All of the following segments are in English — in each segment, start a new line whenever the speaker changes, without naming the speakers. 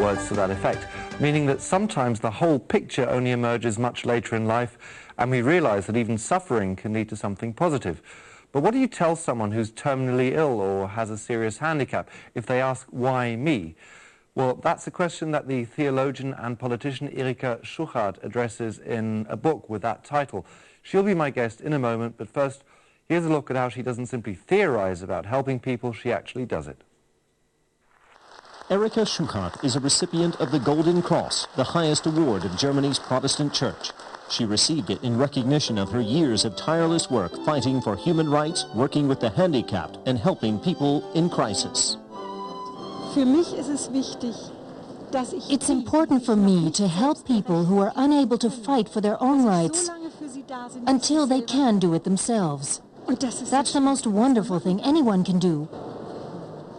words to that effect, meaning that sometimes the whole picture only emerges much later in life, and we realize that even suffering can lead to something positive. But what do you tell someone who's terminally ill or has a serious handicap if they ask, why me? Well, that's a question that the theologian and politician Prof-Schuchardt addresses in a book with that title. She'll be my guest in a moment, but first, here's a look at how she doesn't simply theorize about helping people, she actually does it.
Prof-Schuchardt is a recipient of the Golden Cross, the highest award of Germany's Protestant Church. She received it in recognition of her years of tireless work fighting for human rights, working with the handicapped, and helping people in crisis.
It's important for me to help people who are unable to fight for their own rights until they can do it themselves. That's the most wonderful thing anyone can do.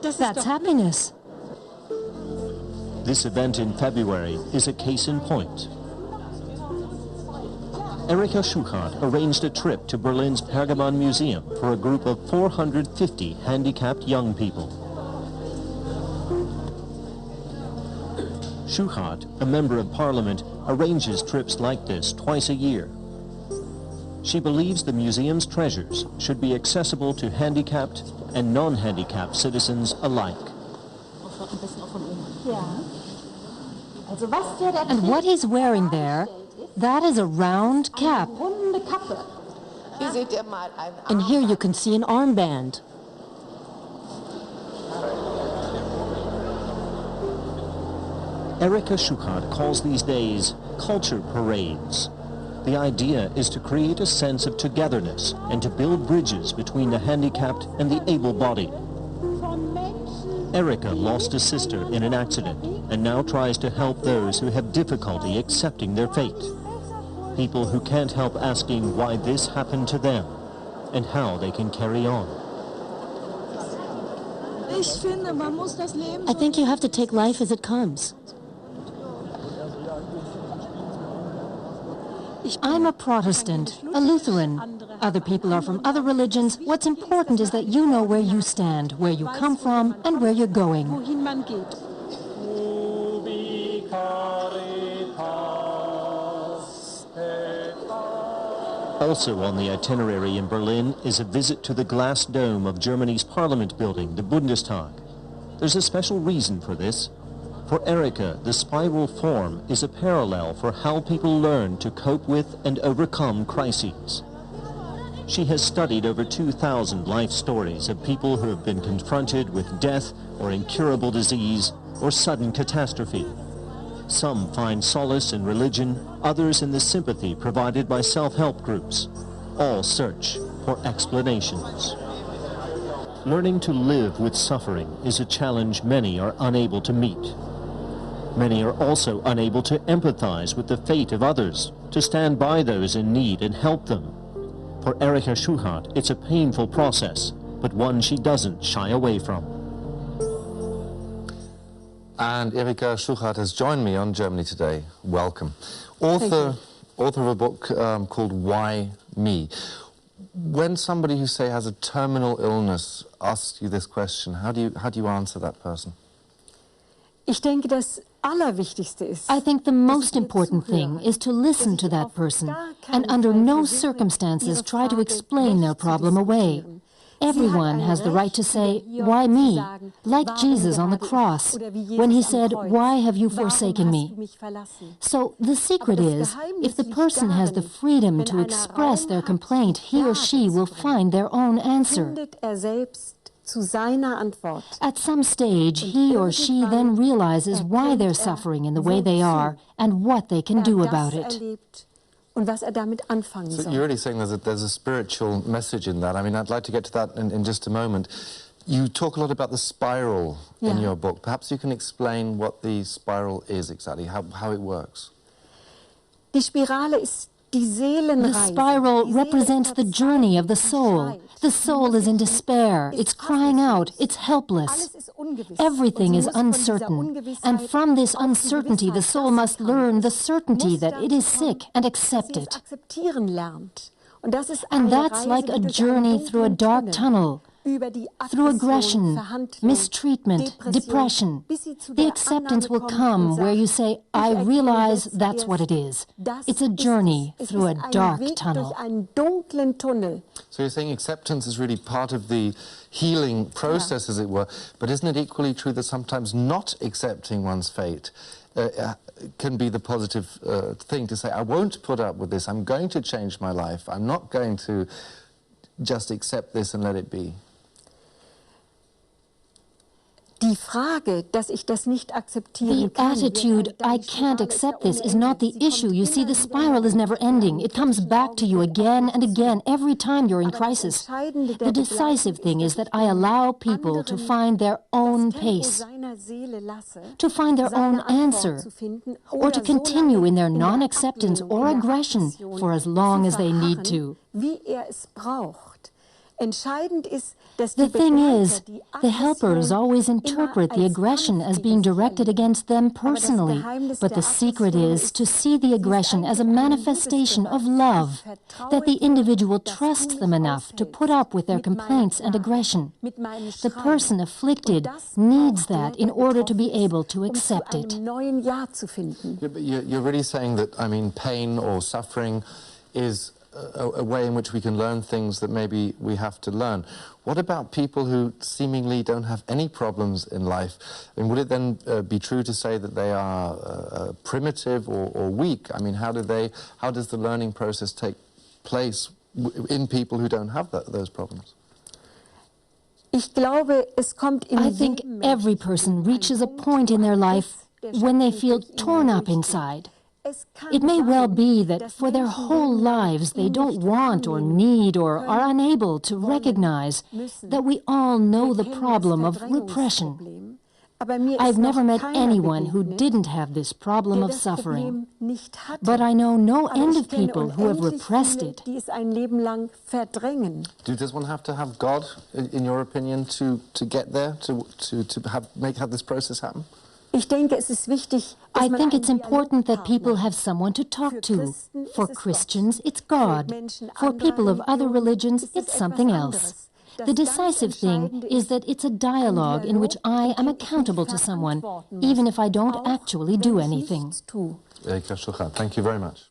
That's happiness.
This event in February is a case in point. Prof-Schuchardt arranged a trip to Berlin's Pergamon Museum for a group of 450 handicapped young people. Schuchardt, a member of parliament, arranges trips like this twice a year. She believes the museum's treasures should be accessible to handicapped and non-handicapped citizens alike.
And what he's wearing there, that is a round cap. And here you can see an armband.
Prof-Schuchardt calls these days culture parades. The idea is to create a sense of togetherness and to build bridges between the handicapped and the able-bodied. Erika lost a sister in an accident and now tries to help those who have difficulty accepting their fate. People who can't help asking why this happened to them and how they can carry on.
I think you have to take life as it comes. I'm a Protestant, a Lutheran. Other people are from other religions. What's important is that you know where you stand, where you come from, and where you're going.
Also on the itinerary in Berlin is a visit to the glass dome of Germany's parliament building, the Bundestag. There's a special reason for this. For Erika, the spiral form is a parallel for how people learn to cope with and overcome crises. She has studied over 2,000 life stories of people who have been confronted with death or incurable disease or sudden catastrophe. Some find solace in religion, others in the sympathy provided by self-help groups. All search for explanations. Learning to live with suffering is a challenge many are unable to meet. Many are also unable to empathize with the fate of others, to stand by those in need and help them. For Prof-Schuchardt, it's a painful process, but one she doesn't shy away from.
And Prof-Schuchardt has joined me on Germany Today. Welcome. Author of a book called Why Me? When somebody who, say, has a terminal illness asks you this question, how do you answer that person?
I think the most important thing is to listen to that person and under no circumstances try to explain their problem away. Everyone has the right to say, why me? Like Jesus on the cross, when he said, why have you forsaken me? So the secret is, if the person has the freedom to express their complaint, he or she will find their own answer. At some stage, he or she then realizes why they're suffering in the way they are and what they can do about it.
So you're really saying there's a spiritual message in that. I mean, I'd like to get to that in just a moment. You talk a lot about the spiral in your book. Perhaps you can explain what the spiral is exactly, how it works.
The spiral represents the journey of the soul. The soul is in despair, it's crying out, it's helpless. Everything is uncertain, and from this uncertainty the soul must learn the certainty that it is sick and accept it. And that's like a journey through a dark tunnel. through aggression, mistreatment, depression. The acceptance will come where you say, I realize that's what it is. It's a journey through a dark tunnel.
So you're saying acceptance is really part of the healing process, as it were, but isn't it equally true that sometimes not accepting one's fate can be the positive thing to say, I won't put up with this, I'm going to change my life, I'm not going to just accept this and let it be?
The attitude, I can't accept this, is not the issue. You see, the spiral is never ending. It comes back to you again and again every time you're in crisis. The decisive thing is that I allow people to find their own pace, to find their own answer, or to continue in their non-acceptance or aggression for as long as they need to. The thing is, the helpers always interpret the aggression as being directed against them personally, but the secret is to see the aggression as a manifestation of love, that the individual trusts them enough to put up with their complaints and aggression. The person afflicted needs that in order to be able to accept it.
Yeah, but you're really saying that, I mean, pain or suffering is a way in which we can learn things that maybe we have to learn. What about people who seemingly don't have any problems in life? I mean, would it then be true to say that they are primitive or weak? I mean, how does the learning process take place in people who don't have those problems?
I think every person reaches a point in their life when they feel torn up inside. It may well be that for their whole lives they don't want or need or are unable to recognize that we all know the problem of repression. I've never met anyone who didn't have this problem of suffering, but I know no end of people who have repressed it.
Does one have to have God, in your opinion, to get there, to have this process happen?
I think it's important that people have someone to talk to. For Christians, it's God. For people of other religions, it's something else. The decisive thing is that it's a dialogue in which I am accountable to someone, even if I don't actually do anything.
Prof-Schuchardt, thank you very much.